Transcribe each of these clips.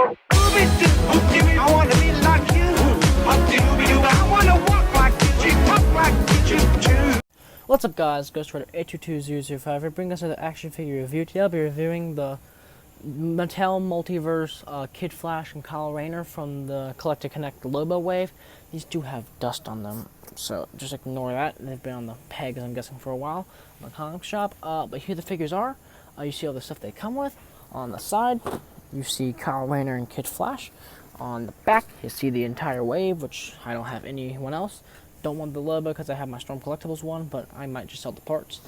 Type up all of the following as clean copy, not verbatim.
I want to be like you. I want to walk like you, talk like you. What's up, guys? Ghost Rider 822005 here, bringing us another action figure review. Today I'll be reviewing the Mattel Multiverse Kid Flash and Kyle Rayner from the Collect to Connect Lobo wave. These do have dust on them, so just ignore that. They've been on the pegs, I'm guessing, for a while in the comic shop. But here the figures are. You see all the stuff they come with. On the side, you see Kyle Rayner and Kid Flash. On the back, you see the entire wave, which I don't have anyone else. Don't want the Lobo because I have my Storm Collectibles one, but I might just sell the parts.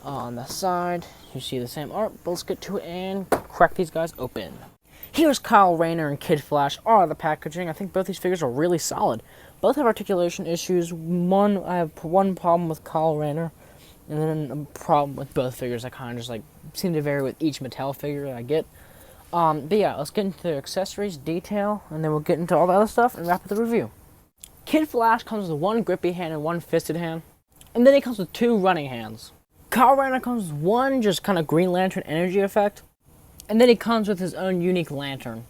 On the side, you see the same art, but let's get to it and crack these guys open. Here's Kyle Rayner and Kid Flash out of the packaging. I think both these figures are really solid. Both have articulation issues. I have one problem with Kyle Rayner, and then a problem with both figures. I kind of just seem to vary with each Mattel figure that I get. But yeah, let's get into the accessories, detail, and then we'll get into all the other stuff and wrap up the review. Kid Flash comes with one grippy hand and one fisted hand, and then he comes with two running hands. Kyle Rayner comes with one just kind of Green Lantern energy effect, and then he comes with his own unique lantern.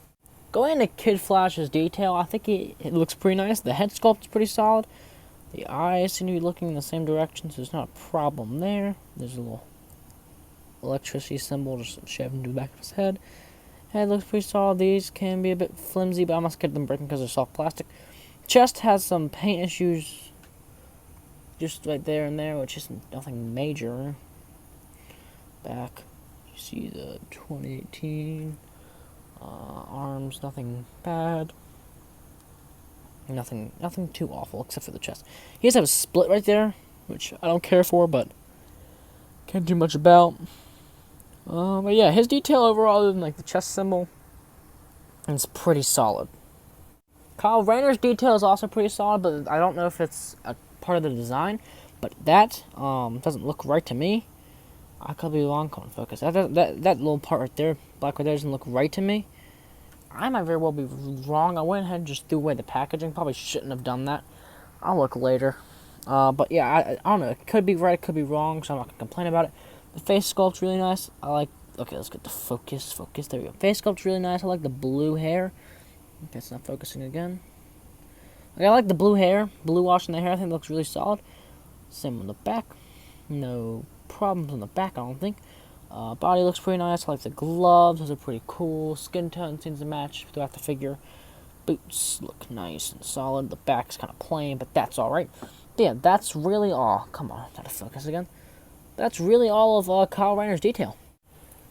Going into Kid Flash's detail, I think it looks pretty nice. The head sculpt is pretty solid. The eyes seem to be looking in the same direction, so there's not a problem there. There's a little electricity symbol just shoved into the back of his head. Head looks pretty solid. These can be a bit flimsy, but I'm not scared of them breaking because they're soft plastic. Chest has some paint issues just right there and there, which is nothing major. Back, you see the 2018 arms, nothing bad. Nothing too awful except for the chest. He does have a split right there, which I don't care for, but can't do much about. But yeah, his detail overall, other than the chest symbol, is pretty solid. Kyle Rayner's detail is also pretty solid, but I don't know if it's a part of the design. But that doesn't look right to me. I could be wrong on focus. That little part right there, black right there, doesn't look right to me. I might very well be wrong. I went ahead and just threw away the packaging. Probably shouldn't have done that. I'll look later. But yeah, I don't know. It could be right, it could be wrong, so I'm not going to complain about it. The face sculpt's really nice. Okay, let's get the focus. There we go. Face sculpt's really nice. I like the blue hair. Okay, it's not focusing again. Okay, I like the blue hair. Blue wash in the hair, I think it looks really solid. Same on the back. No problems on the back, I don't think. Body looks pretty nice. I like the gloves. Those are pretty cool. Skin tone seems to match throughout the figure. Boots look nice and solid. The back's kind of plain, but that's alright. Yeah, that's really all. Come on, try to focus again. That's really all of Kyle Rayner's detail.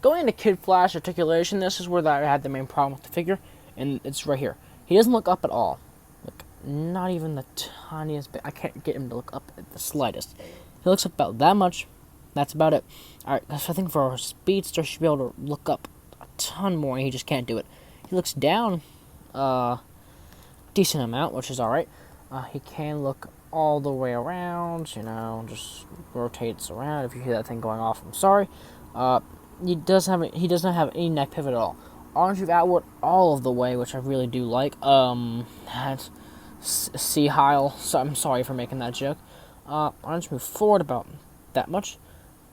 Going into Kid Flash articulation, this is where I had the main problem with the figure, and it's right here. He doesn't look up at all. Not even the tiniest bit. I can't get him to look up at the slightest. He looks up about that much. That's about it. Alright, so I think for our speedster, he should be able to look up a ton more, and he just can't do it. He looks down decent amount, which is alright. He can look all the way around, just rotates around. If you hear that thing going off, I'm sorry. He does not have any neck pivot at all. Arms move outward all of the way, which I really do like. That's Heil, so I'm sorry for making that joke. Arms move forward about that much,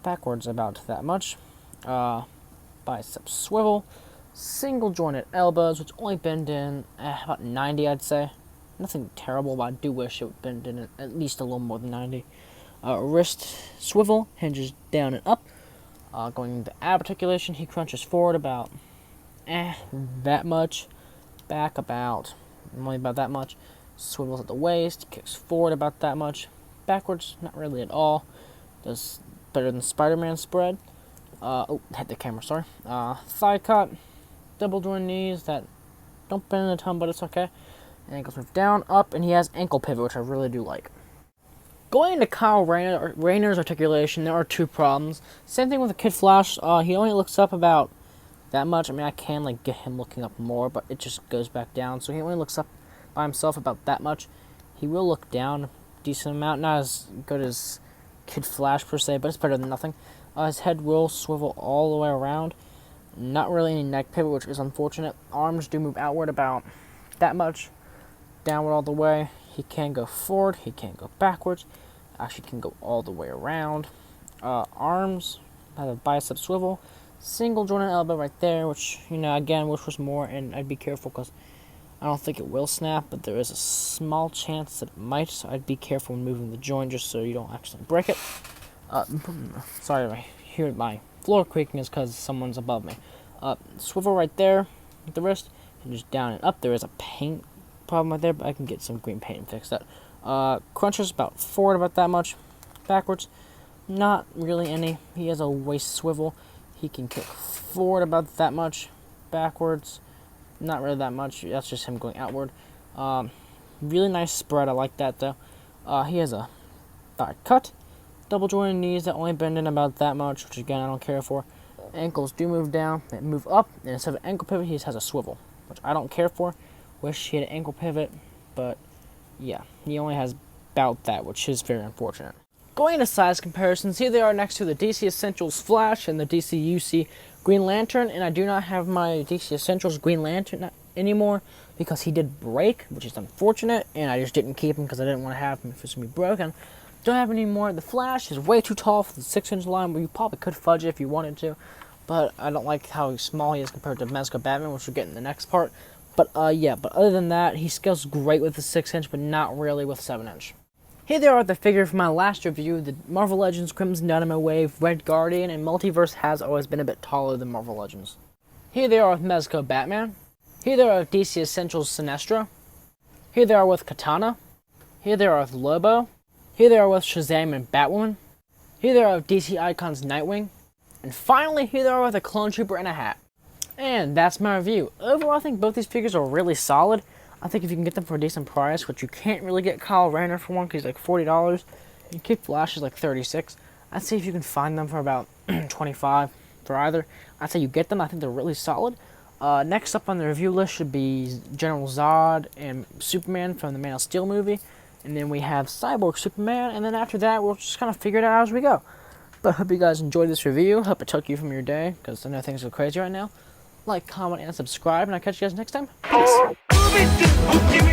backwards about that much. Biceps swivel, single jointed elbows, which only bend in about 90, I'd say. Nothing terrible, but I do wish it would bend in at least a little more than 90. Wrist swivel, hinges down and up. Going into ab articulation, he crunches forward about that much. Back about, only about that much. Swivels at the waist, kicks forward about that much. Backwards, not really at all. Does better than Spider-Man spread. Hit the camera, sorry. Thigh cut, double joint knees that don't bend a ton, but it's okay. Ankles move down, up, and he has ankle pivot, which I really do like. Going into Kyle Rayner's articulation, there are two problems. Same thing with the Kid Flash. He only looks up about that much. I mean, I can get him looking up more, but it just goes back down. So he only looks up by himself about that much. He will look down a decent amount, not as good as Kid Flash per se, but it's better than nothing. His head will swivel all the way around. Not really any neck pivot, which is unfortunate. Arms do move outward about that much. Downward all the way. He can go forward. He can go backwards. Actually can go all the way around. Arms have a bicep swivel. single jointed elbow right there, which, you know, again, wish was more, and I'd be careful because I don't think it will snap, but there is a small chance that it might, so I'd be careful when moving the joint just so you don't accidentally break it. Sorry if I hear my floor creaking is because someone's above me. Swivel right there with the wrist, and just down and up. There is a paint problem right there, but I can get some green paint and fix that. Crunches about forward about that much, backwards not really any. He has a waist swivel. He can kick forward about that much, backwards not really that much. That's just him going outward. Really nice spread. I like that though. He has a thigh cut, double jointed knees that only bend in about that much, which again I don't care for. Ankles do move down, they move up, and instead of an ankle pivot, he just has a swivel, which I don't care for. Wish he had an ankle pivot, but yeah, he only has about that, which is very unfortunate. Going into size comparisons, here they are next to the DC Essentials Flash and the DC UC Green Lantern, and I do not have my DC Essentials Green Lantern anymore because he did break, which is unfortunate, and I just didn't keep him because I didn't want to have him if it's going to be broken. Don't have any more. The Flash is way too tall for the 6-inch line, but you probably could fudge it if you wanted to, but I don't like how small he is compared to Mezco Batman, which we'll get in the next part. But yeah, but other than that, he scales great with the 6-inch, but not really with 7-inch. Here they are at the figure from my last review. The Marvel Legends Crimson Dynamo Wave, Red Guardian, and Multiverse has always been a bit taller than Marvel Legends. Here they are with Mezco Batman. Here they are with DC Essentials Sinestro. Here they are with Katana. Here they are with Lobo. Here they are with Shazam and Batwoman. Here they are with DC Icons Nightwing. And finally, here they are with a Clone Trooper and a hat. And that's my review. Overall, I think both these figures are really solid. I think if you can get them for a decent price, which you can't really get Kyle Reiner for one because he's like $40, and Kid Flash is like $36, I'd say if you can find them for about $25 for either, I'd say you get them. I think they're really solid. Next up on the review list should be General Zod and Superman from the Man of Steel movie, and then we have Cyborg Superman, and then after that we'll just kind of figure it out as we go. But I hope you guys enjoyed this review. Hope it took you from your day, because I know things are crazy right now. Like, comment, and subscribe, and I'll catch you guys next time. Peace.